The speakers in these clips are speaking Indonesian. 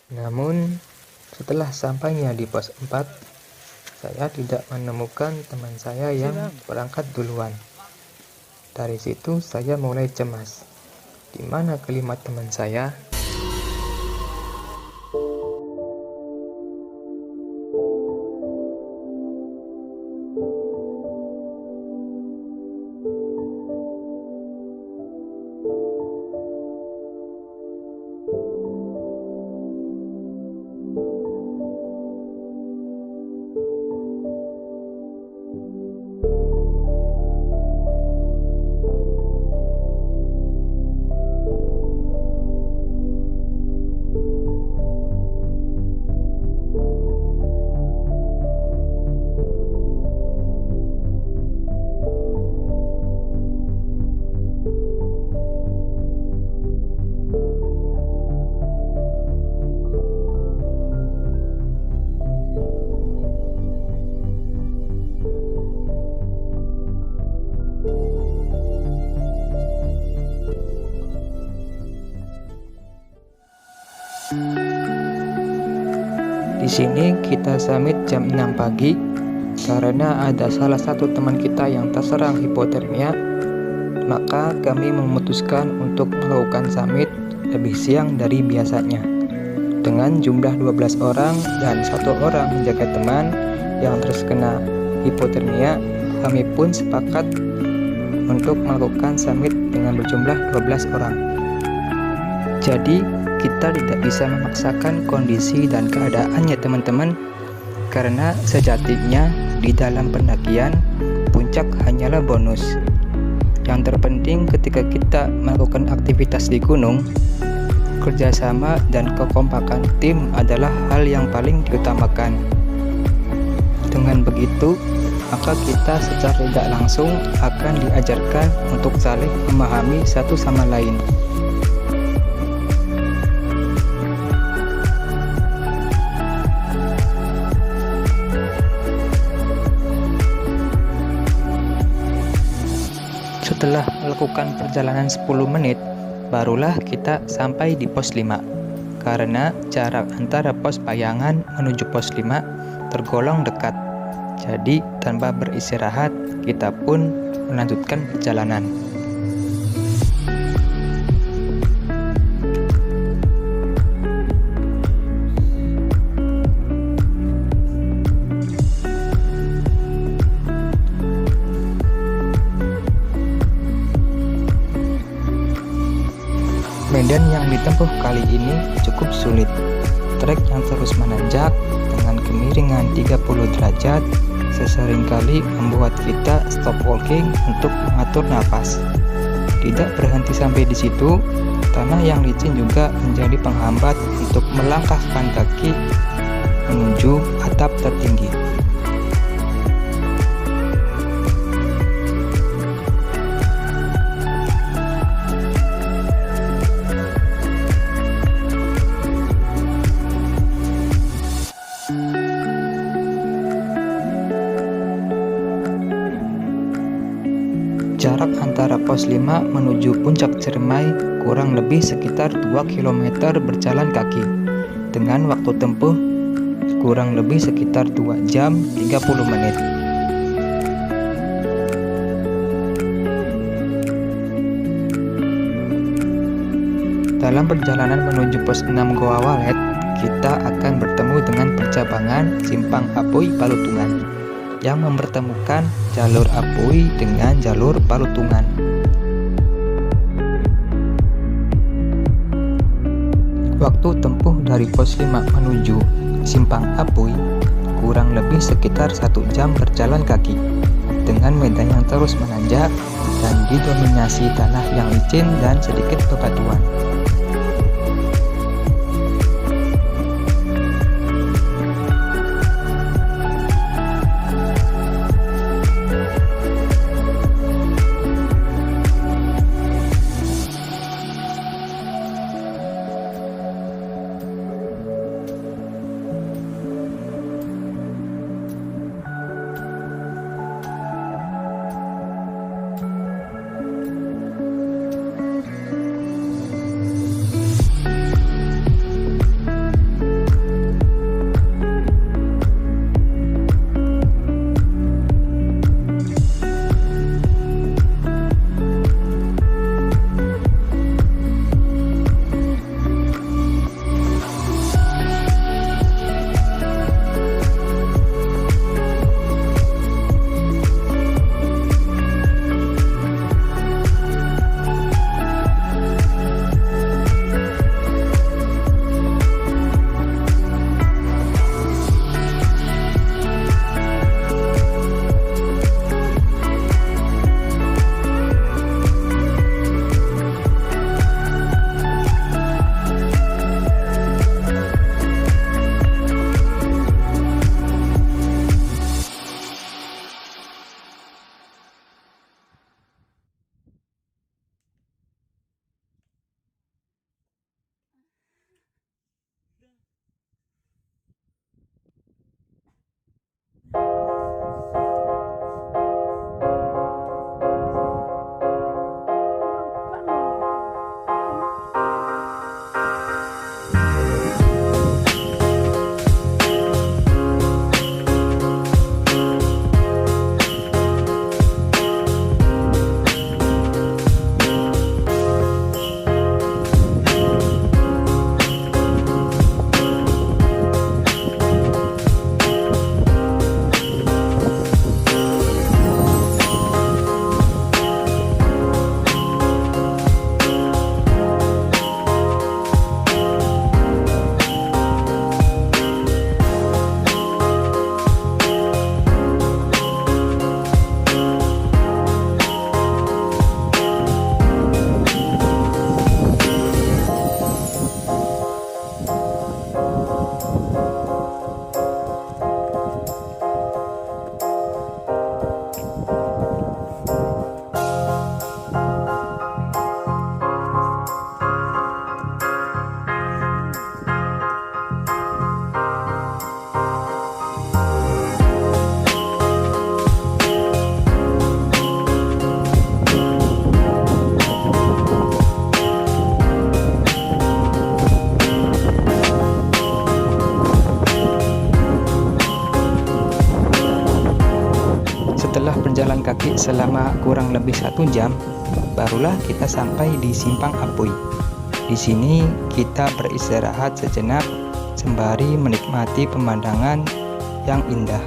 Namun, setelah sampainya di pos 4, saya tidak menemukan teman saya yang berangkat duluan. Dari situ saya mulai cemas. Di mana kelima teman saya? Di sini kita summit jam 6 pagi karena ada salah satu teman kita yang terserang hipotermia, maka kami memutuskan untuk melakukan summit lebih siang dari biasanya. Dengan jumlah 12 orang dan 1 orang menjaga teman yang terkena hipotermia, kami pun sepakat untuk melakukan summit dengan berjumlah 12 orang. Jadi, kita tidak bisa memaksakan kondisi dan keadaannya teman-teman, karena sejatinya di dalam pendakian, puncak hanyalah bonus. Yang terpenting ketika kita melakukan aktivitas di gunung, kerjasama dan kekompakan tim adalah hal yang paling diutamakan. Dengan begitu, maka kita secara tidak langsung akan diajarkan untuk saling memahami satu sama lain. Setelah melakukan perjalanan 10 menit, barulah kita sampai di pos 5. Karena jarak antara pos Payangan menuju pos 5 tergolong dekat. Jadi tanpa beristirahat, kita pun melanjutkan perjalanan. Medan yang ditempuh kali ini cukup sulit. Trek yang terus menanjak dengan kemiringan 30 derajat seseringkali membuat kita stop walking untuk mengatur napas. Tidak berhenti sampai di situ, tanah yang licin juga menjadi penghambat untuk melangkahkan kaki menuju atap tertinggi. Jarak antara pos 5 menuju puncak Ciremai kurang lebih sekitar 2 km berjalan kaki, dengan waktu tempuh kurang lebih sekitar 2 jam 30 menit. Dalam perjalanan menuju pos 6 Goa Walet, kita akan bertemu dengan percabangan Simpang Apui Palutungan yang mempertemukan jalur Apui dengan jalur Palutungan. Waktu tempuh dari pos 5 menuju Simpang Apui kurang lebih sekitar 1 jam berjalan kaki, dengan medan yang terus menanjak dan didominasi tanah yang licin dan sedikit bebatuan. kaki selama kurang lebih 1 jam, barulah kita sampai di Simpang Apui. Di sini kita beristirahat sejenak sembari menikmati pemandangan yang indah.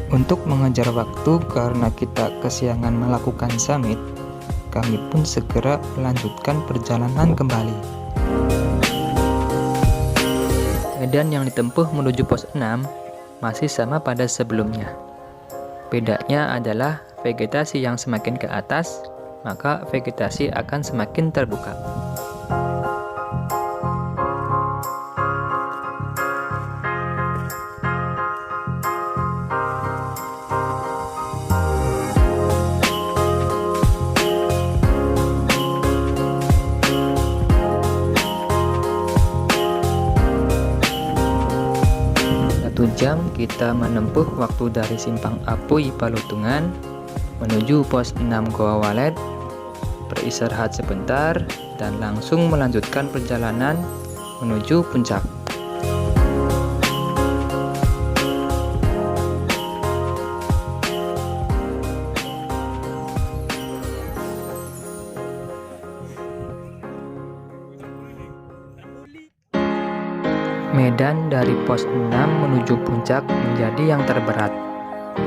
Untuk mengejar waktu karena kita kesiangan melakukan summit, kami pun segera melanjutkan perjalanan kembali. Medan yang ditempuh menuju pos 6 masih sama pada sebelumnya. Bedanya adalah vegetasi yang semakin ke atas, maka vegetasi akan semakin terbuka. Jam kita menempuh waktu dari Simpang Apui Palutungan menuju pos 6 Goa Walet, beristirahat sebentar dan langsung melanjutkan perjalanan menuju puncak. Medan dari pos 6 menuju puncak menjadi yang terberat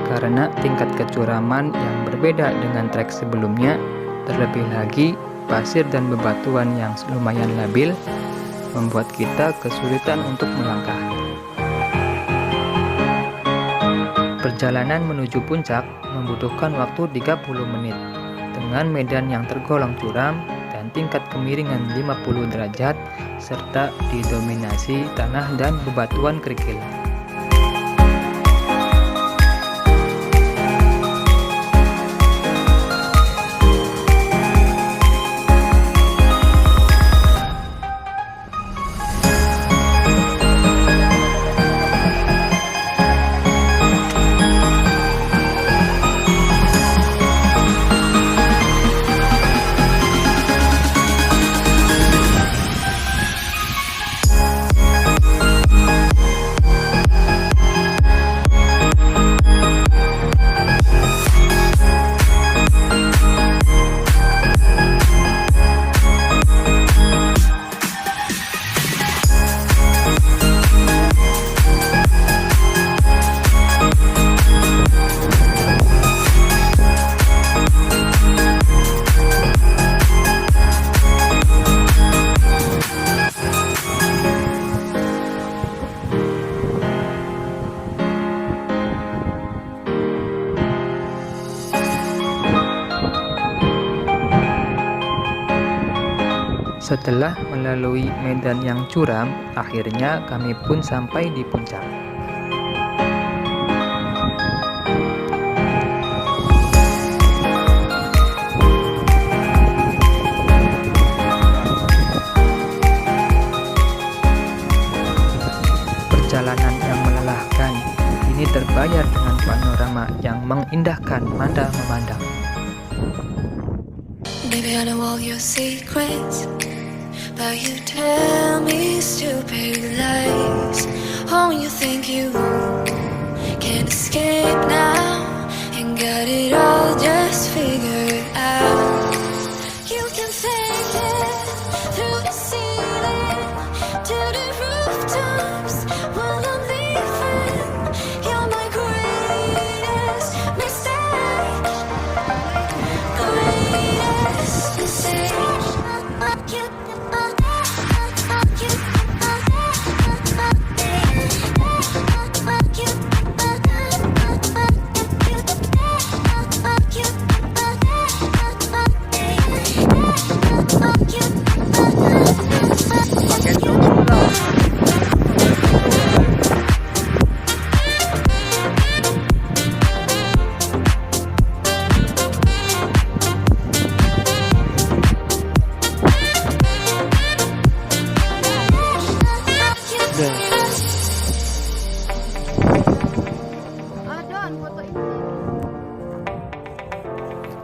karena tingkat kecuraman yang berbeda dengan trek sebelumnya, terlebih lagi pasir dan bebatuan yang lumayan labil membuat kita kesulitan untuk melangkah. Perjalanan menuju puncak membutuhkan waktu 30 menit dengan medan yang tergolong curam dan tingkat kemiringan 50 derajat serta didominasi tanah dan bebatuan kerikil. Setelah melalui medan yang curam, akhirnya kami pun sampai di puncak. Perjalanan yang melelahkan ini terbayar dengan panorama yang mengindahkan mata memandang. Baby, I know all your secrets, but you tell me stupid lies. Oh, you think you can escape now and got it all just figured out. You can fake it through the ceiling to the rooftops while I'm leaving. You're my greatest mistake, greatest mistake.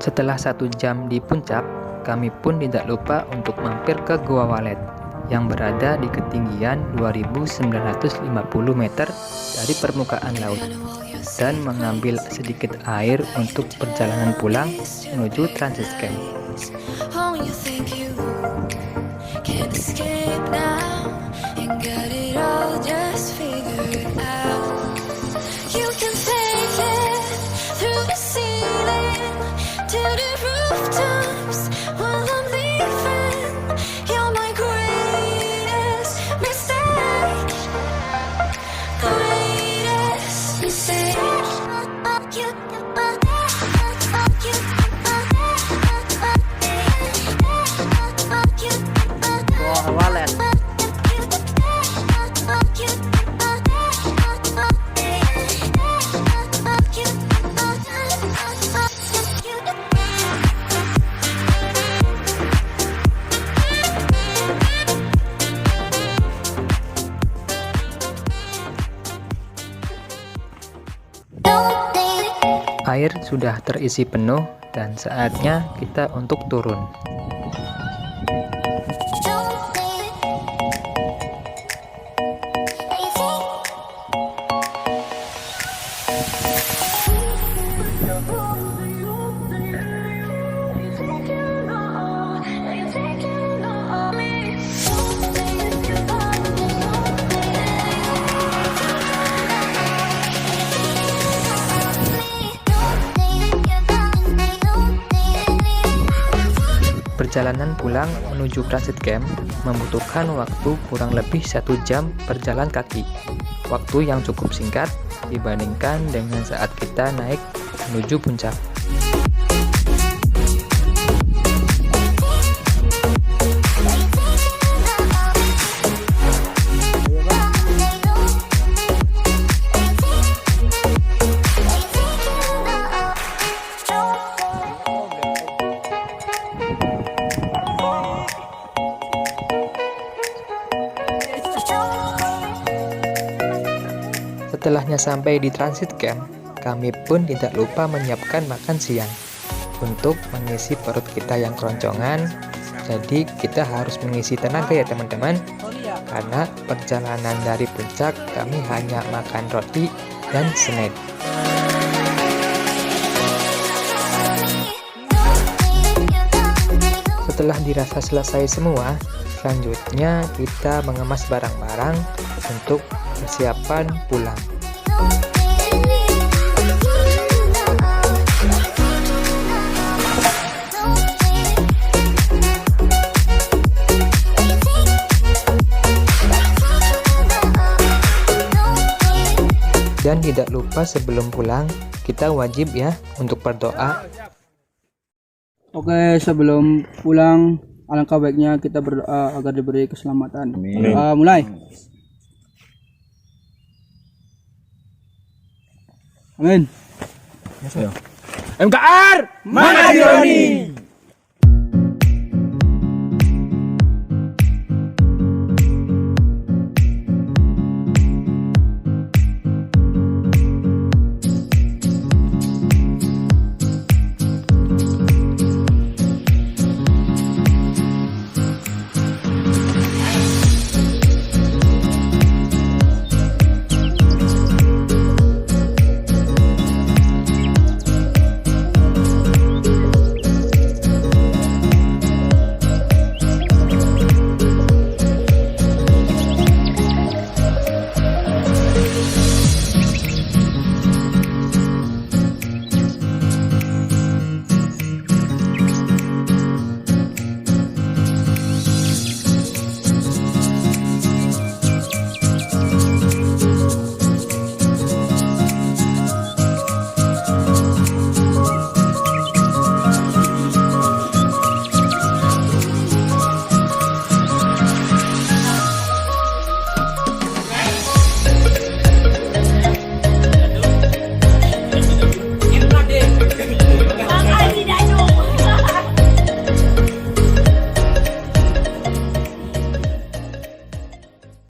Setelah 1 jam di puncak, kami pun tidak lupa untuk mampir ke Gua Walet yang berada di ketinggian 2.950 meter dari permukaan laut dan mengambil sedikit air untuk perjalanan pulang menuju transit camp. Oh, you think you can escape now and got it all just figured out. You can take it through the ceiling to the rooftops while I'm leaving. You're my greatest mistake. Greatest mistake. Gua Walet. Air sudah terisi penuh dan saatnya kita untuk turun. Perjalanan pulang menuju transit camp membutuhkan waktu kurang lebih 1 jam berjalan kaki. Waktu yang cukup singkat dibandingkan dengan saat kita naik menuju puncak. Setelahnya sampai di transit camp, kami pun tidak lupa menyiapkan makan siang untuk mengisi perut kita yang keroncongan. Jadi kita harus mengisi tenaga ya teman-teman, karena perjalanan dari puncak kami hanya makan roti dan snack. Setelah dirasa selesai semua, selanjutnya kita mengemas barang-barang untuk persiapan pulang. Dan tidak lupa sebelum pulang, kita wajib ya untuk berdoa. Oke, sebelum pulang, alangkah baiknya kita berdoa agar diberi keselamatan. Mulai. Amin. MKR, mana ironi?